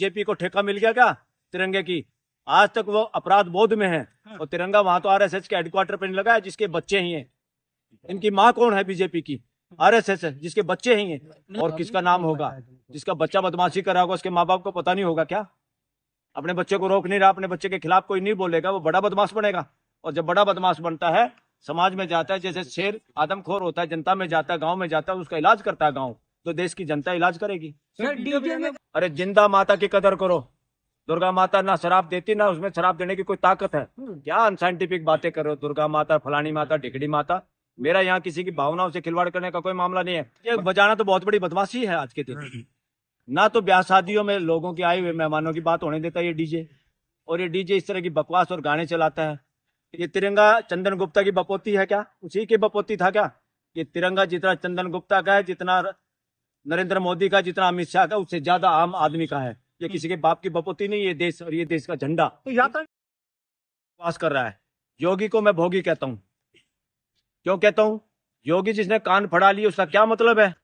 BJP को ठेका मिल गया क्या तिरंगे की? आज तक वो अपराध बोध में है और तिरंगा वहां तो आरएसएस के हेडक्वार्टर पे नहीं लगा है जिसके बच्चे ही हैं। इनकी माँ कौन है बीजेपी की? आरएसएस है जिसके बच्चे ही हैं। और किसका नाम होगा? जिसका बच्चा बदमाशी कर रहा होगा उसके माँ बाप को पता नहीं होगा क्या? अपने बच्चे को रोक नहीं रहा, अपने बच्चे के खिलाफ कोई नहीं बोलेगा, वो बड़ा बदमाश बनेगा। और जब बड़ा बदमाश बनता है, समाज में जाता है, जैसे शेर आदमखोर होता है, जनता में जाता है, गांव में जाता है, उसका इलाज करता है गांव, तो देश की जनता इलाज करेगी। अरे जिंदा माता की कदर करो। दुर्गा माता ना शराब देती, ना उसमें शराब देने की कोई ताकत है। क्या अनसाइंटिफिक बातें कर रहे हो? दुर्गा माता, फलानी माता, ढिकड़ी माता। मेरा यहाँ किसी की भावनाओं से खिलवाड़ करने का कोई मामला नहीं है। ये बजाना तो बहुत बड़ी बदमाशी है आज के दिन। ना तो ब्याह शादियों में लोगों के आए हुए मेहमानों की बात होने देता है ये डीजे। और ये डीजे इस तरह की बकवास और गाने चलाता है। ये तिरंगा चंदन गुप्ता की बपोती है क्या? उसी की बपोती था क्या? ये तिरंगा जितना चंदन गुप्ता का है, जितना नरेंद्र मोदी का, जितना अमित शाह का, उससे ज्यादा आम आदमी का है। ये किसी के बाप की बपोती नहीं, ये देश और ये देश का झंडा पास कर रहा है। योगी को मैं भोगी कहता हूँ। क्यों कहता हूँ? योगी जिसने कान फड़ा लिए उसका क्या मतलब है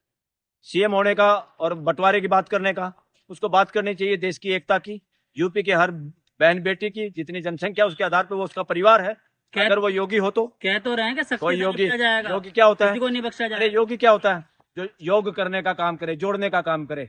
सीएम होने का और बंटवारे की बात करने का? उसको बात करनी चाहिए देश की एकता की, यूपी के हर बहन बेटी की, जितनी जनसंख्या उसके आधार पर वो उसका परिवार है। अगर वो योगी हो तो कह तो रहे हैं कि कोई योगी क्या होता है? को नहीं बख्शा जाएगा। अरे योगी क्या होता है? जो योग करने का काम करे, जोड़ने का काम करे।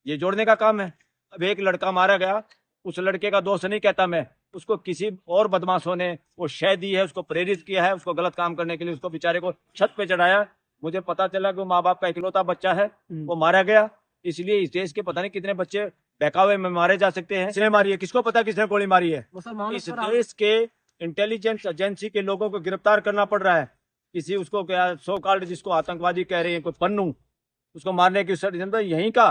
ये जोड़ने का काम है। अब एक लड़का मारा गया, उस लड़के का दोस्त नहीं कहता मैं, उसको किसी और बदमाशों ने वो शय दी है, उसको प्रेरित किया है, उसको गलत काम करने के लिए, उसको बेचारे को छत पे चढ़ाया। मुझे पता चला कि वो माँ बाप का इकलौता बच्चा है, वो मारा गया। इसलिए इस देश के पता नहीं कितने बच्चे बहकावे में मारे जा सकते हैं। किसने मारी है? किसको पता किसने गोली मारी है? इस देश के इंटेलिजेंस एजेंसी के लोगों को गिरफ्तार करना पड़ रहा है। किसी उसको क्या सो कॉल्ड जिसको आतंकवादी कह रहे हैं, कोई पन्नू, उसको मारने की षड्यंत्र यहीं का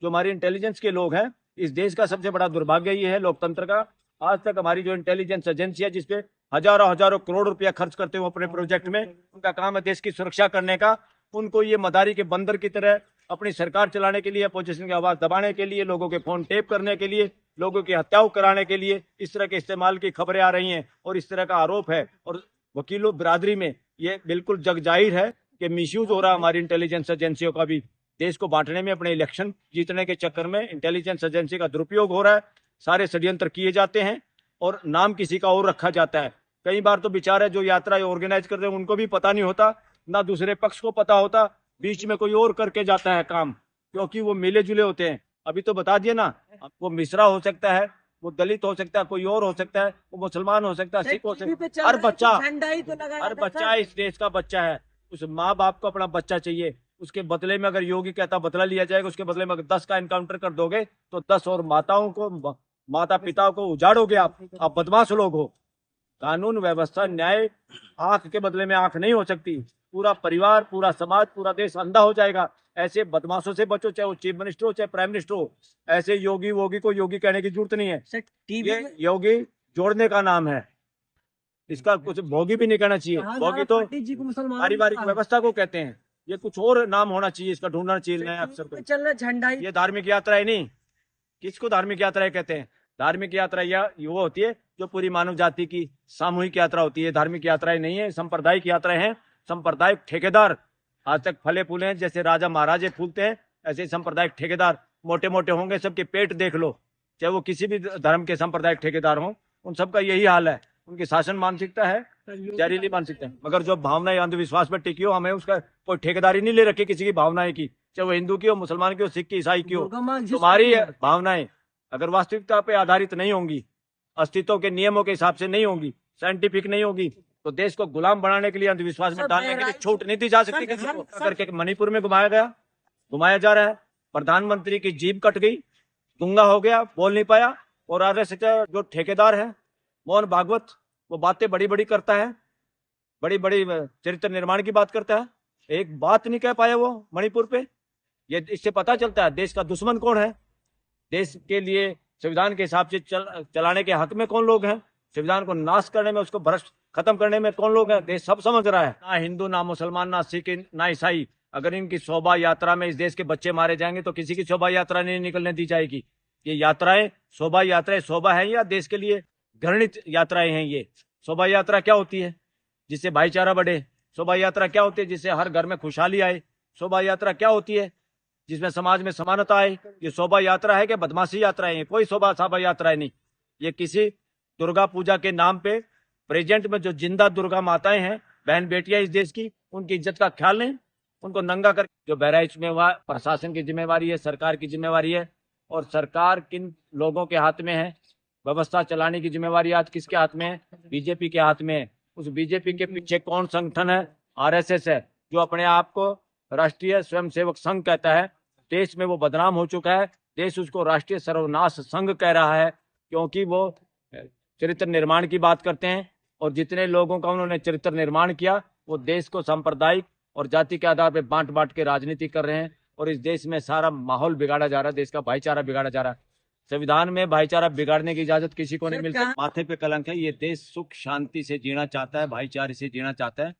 जो हमारी इंटेलिजेंस के लोग हैं। इस देश का सबसे बड़ा दुर्भाग्य ये है लोकतंत्र का। आज तक हमारी जो इंटेलिजेंस एजेंसी है, जिसपे हजारों हजारों करोड़ रुपया खर्च करते हो अपने प्रोजेक्ट में, उनका काम है देश की सुरक्षा करने का। उनको ये मदारी के बंदर की तरह अपनी सरकार चलाने के लिए, अपोजिशन की आवाज दबाने के लिए, लोगों के फोन टेप करने के लिए, लोगों की हत्याओं कराने के लिए इस तरह के इस्तेमाल की खबरें आ रही हैं और इस तरह का आरोप है। और वकीलों बिरादरी में ये बिल्कुल जग जाहिर है कि मिसयूज हो रहा है हमारी इंटेलिजेंस एजेंसियों का भी। देश को बांटने में, अपने इलेक्शन जीतने के चक्कर में इंटेलिजेंस एजेंसी का दुरुपयोग हो रहा है। सारे षड्यंत्र किए जाते हैं और नाम किसी का और रखा जाता है। कई बार तो बेचारे जो यात्रा ऑर्गेनाइज करते हैं उनको भी पता नहीं होता, ना दूसरे पक्ष को पता होता, बीच में कोई और करके जाता है काम, क्योंकि वो मिले जुले होते हैं। अभी तो बता दिए ना, वो मिश्रा हो सकता है, वो दलित हो सकता है, कोई और हो सकता है, वो मुसलमान हो सकता है, सिख हो सकता है। हर बच्चा इस देश का बच्चा है। उस माँ बाप को अपना बच्चा चाहिए। उसके बदले में अगर योगी कहता बदला लिया जाएगा, उसके बदले में अगर 10 का इनकाउंटर कर दोगे तो 10 और माता पिता को उजाड़ोगे। आप बदमाश लोग हो। कानून व्यवस्था न्याय आंख के बदले में आंख नहीं हो सकती। पूरा परिवार, पूरा समाज, पूरा देश अंधा हो जाएगा। ऐसे बदमाशों से बचो, चाहे वो चीफ मिनिस्टर हो, चाहे प्राइम मिनिस्टर हो। ऐसे योगी वोगी को योगी कहने की जरूरत नहीं है। ये योगी जोड़ने का नाम है, इसका कुछ भोगी भी नहीं कहना चाहिए। भोगी तो पारिवारिक व्यवस्था को कहते हैं। ये कुछ और नाम होना चाहिए, इसका ढूंढना चाहिए नया अफसर को। चल रहा झंडा, ये धार्मिक यात्रा है नहीं। किसको धार्मिक यात्राएं कहते हैं? धार्मिक यात्रा वो होती है जो पूरी मानव जाति की सामूहिक यात्रा होती है। धार्मिक यात्राएं नहीं है, सांप्रदायिक यात्राएं हैं। सांप्रदायिक ठेकेदार आज तक फले फूले हैं, जैसे राजा महाराजे फूलते हैं, ऐसे सांप्रदायिक ठेकेदार मोटे मोटे होंगे। सबके पेट देख लो, चाहे वो किसी भी धर्म के सांप्रदायिक ठेकेदार हों, उन सबका यही हाल है। उनकी शासन मानसिकता है जहरीली मानसिकता है। मगर जो भावनाएं अंधविश्वास पर टिकी हो, हमें उसका कोई ठेकेदारी नहीं ले रखी किसी की भावनाएं की, चाहे वो हिंदू की हो, मुसलमान की हो, सिख की, ईसाई की हो। तुम्हारी भावनाएं अगर वास्तविकता पे आधारित नहीं होंगी, अस्तित्व के नियमों के हिसाब से नहीं होंगी, साइंटिफिक नहीं होगी, तो देश को गुलाम बनाने के लिए, अंधविश्वास में डालने के लिए छूट नहीं दी जा सकती किसी को। करके मणिपुर में घुमाया जा रहा है। प्रधानमंत्री की जीभ कट गई, गूंगा हो गया, बोल नहीं पाया। और आरएसएस जो ठेकेदार है मोहन भागवत, वो बातें बड़ी बड़ी करता है, बड़ी बड़ी चरित्र निर्माण की बात करता है, एक बात नहीं कह पाया वो मणिपुर पे। ये इससे पता चलता है देश का दुश्मन कौन है। देश के लिए संविधान के हिसाब से चलाने के हक में कौन लोग हैं, संविधान को नाश करने में, उसको भ्रष्ट खत्म करने में कौन लोग हैं, देश सब समझ रहा है। ना हिंदू, ना मुसलमान, ना सिख, ना ईसाई। अगर इनकी शोभा यात्रा में इस देश के बच्चे मारे जाएंगे तो किसी की शोभा यात्रा नहीं निकलने दी जाएगी। ये यात्राएं शोभा यात्राएं शोभा है या देश के लिए घृणित यात्राएं हैं? ये शोभा यात्रा क्या होती है? जिससे भाईचारा बढ़े। शोभा यात्रा क्या होती है? जिससे हर घर में खुशहाली आए। शोभा यात्रा क्या होती है? जिसमें समाज में समानता आए। ये शोभा यात्रा है कि बदमाशी यात्रा है? कोई शोभा यात्रा नहीं। ये किसी दुर्गा पूजा के नाम पे प्रेजेंट में जो जिंदा दुर्गा माताएं हैं, बहन बेटियां इस देश की, उनकी इज्जत का ख्याल नहीं। उनको नंगा कर जो बहराइच में हुआ, प्रशासन की जिम्मेवारी है, सरकार की जिम्मेवारी है। और सरकार किन लोगों के हाथ में है? व्यवस्था चलाने की जिम्मेवारी आज किसके हाथ में है? बीजेपी के हाथ में है। उस बीजेपी के पीछे कौन संगठन है? आरएसएस है, जो अपने आप को राष्ट्रीय स्वयंसेवक संघ कहता है। देश में वो बदनाम हो चुका है। देश उसको राष्ट्रीय सर्वनाश संघ कह रहा है, क्योंकि वो चरित्र निर्माण की बात करते हैं। और जितने लोगों का उन्होंने चरित्र निर्माण किया, वो देश को सांप्रदायिक और जाति के आधार पर बांट बांट के राजनीति कर रहे हैं। और इस देश में सारा माहौल बिगाड़ा जा रहा है, देश का भाईचारा बिगाड़ा जा रहा है। संविधान में भाईचारा बिगाड़ने की इजाजत किसी को नहीं मिलती। माथे पे कलंक है। ये देश सुख शांति से जीना चाहता है, भाईचारे से जीना चाहता है।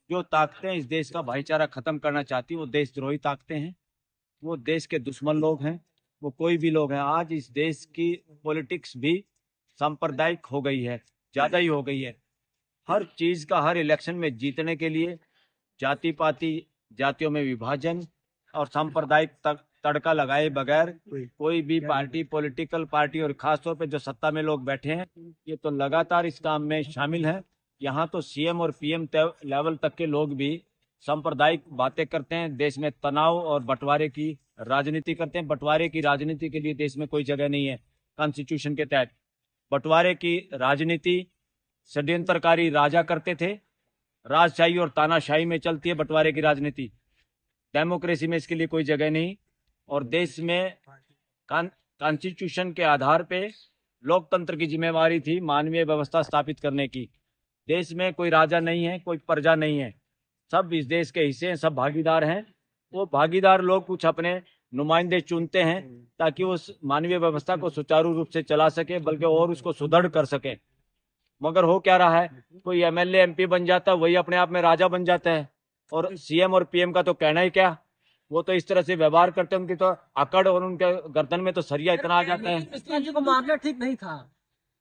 जो ताकतें इस देश का भाईचारा खत्म करना चाहती, वो देशद्रोही ताकतें हैं, वो देश के दुश्मन लोग हैं, वो कोई भी लोग हैं। आज इस देश की पॉलिटिक्स भी सांप्रदायिक हो गई है, ज्यादा ही हो गई है। हर चीज का, हर इलेक्शन में जीतने के लिए जाति पाति, जातियों में विभाजन और सांप्रदायिक तड़का लगाए बगैर कोई भी पार्टी, पॉलिटिकल पार्टी, और खासतौर पे जो सत्ता में लोग बैठे हैं, ये तो लगातार इस काम में शामिल हैं। यहाँ तो सीएम और पीएम लेवल तक के लोग भी सांप्रदायिक बातें करते हैं, देश में तनाव और बंटवारे की राजनीति करते हैं। बंटवारे की राजनीति के लिए देश में कोई जगह नहीं है कॉन्स्टिट्यूशन के तहत। बंटवारे की राजनीति षड्यंत्रकारी राजा करते थे। राजशाही और तानाशाही में चलती है बंटवारे की राजनीति। डेमोक्रेसी में इसके लिए कोई जगह नहीं। और देश में कॉन्स्टिट्यूशन के आधार पे लोकतंत्र की जिम्मेवारी थी मानवीय व्यवस्था स्थापित करने की। देश में कोई राजा नहीं है, कोई प्रजा नहीं है, सब इस देश के हिस्से हैं, सब भागीदार हैं। वो भागीदार लोग कुछ अपने नुमाइंदे चुनते हैं ताकि वो मानवीय व्यवस्था को सुचारू रूप से चला सके, बल्कि और उसको सुदृढ़ कर सके। मगर हो क्या रहा है? कोई एमएलए एमपी बन जाता है, वही अपने आप में राजा बन जाता है। और सीएम और पीएम का तो कहना ही क्या, वो तो इस तरह से व्यवहार करते हैं, उनकी तो अकड़ और उनके गर्दन में तो सरिया इतना आ जाता है। जी को मारना ठीक नहीं था।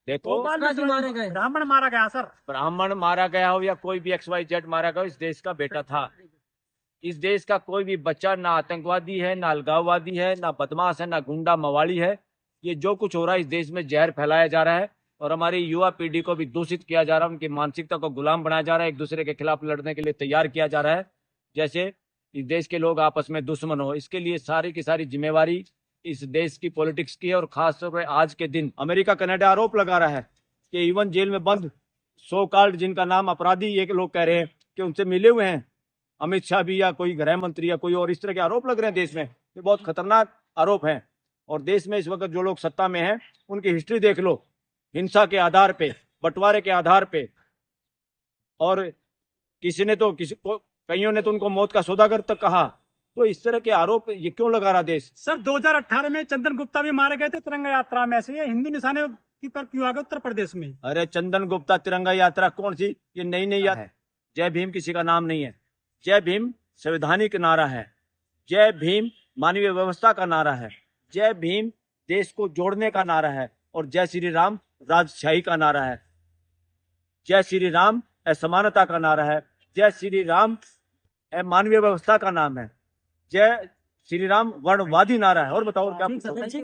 देखो, मारे गए, ब्राह्मण मारा गया सर। ब्राह्मण मारा गया हो या कोई भी XYZ मारा गया हो, इस देश का बेटा था। इस देश का कोई भी बच्चा ना आतंकवादी है, ना अलगाववादी है, ना बदमाश है, ना गुंडा मवाली है। ये जो कुछ हो रहा है, इस देश में जहर फैलाया जा रहा है और हमारी युवा पीढ़ी को भी दूषित किया जा रहा है। उनकी मानसिकता को गुलाम बनाया जा रहा है, एक दूसरे के खिलाफ लड़ने के लिए तैयार किया जा रहा है, जैसे इस देश के लोग आपस में दुश्मन हो। इसके लिए सारी की सारी जिम्मेवारी इस देश की पॉलिटिक्स की है। और खासतौर पर आज के दिन अमेरिका कनाडा आरोप लगा रहा है कि इवन जेल में बंद सो कॉल्ड, जिनका नाम अपराधी ये लोग कह रहे हैं कि उनसे मिले हुए हैं अमित शाह भी, या कोई गृह मंत्री या कोई और, इस तरह के आरोप लग रहे हैं देश में। ये बहुत खतरनाक आरोप हैं। और देश में इस वक्त जो लोग सत्ता में हैं, उनकी हिस्ट्री देख लो, हिंसा के आधार पे, बंटवारे के आधार पे। और किसी ने तो कईयों ने तो उनको मौत का सौदागर तक कहा। तो इस तरह के आरोप ये क्यों लगा रहा देश? सर 2018 में चंदन गुप्ता भी मारे गए थे तिरंगा यात्रा में, ऐसे ये हिंदू निशाने की पर क्यों आ गए उत्तर प्रदेश में? अरे चंदन गुप्ता तिरंगा यात्रा कौन सी? ये नई नई यात्रा है। जय भीम किसी का नाम नहीं है। जय भीम संवैधानिक नारा है। जय भीम मानवीय व्यवस्था का नारा है। जय भीम देश को जोड़ने का नारा है। और जय श्री राम राजशाही का नारा है। जय श्री राम असमानता का नारा है। जय श्री राम मानवीय व्यवस्था का नाम है। जय श्री राम वर्णवादी नारा है। और बताओ क्या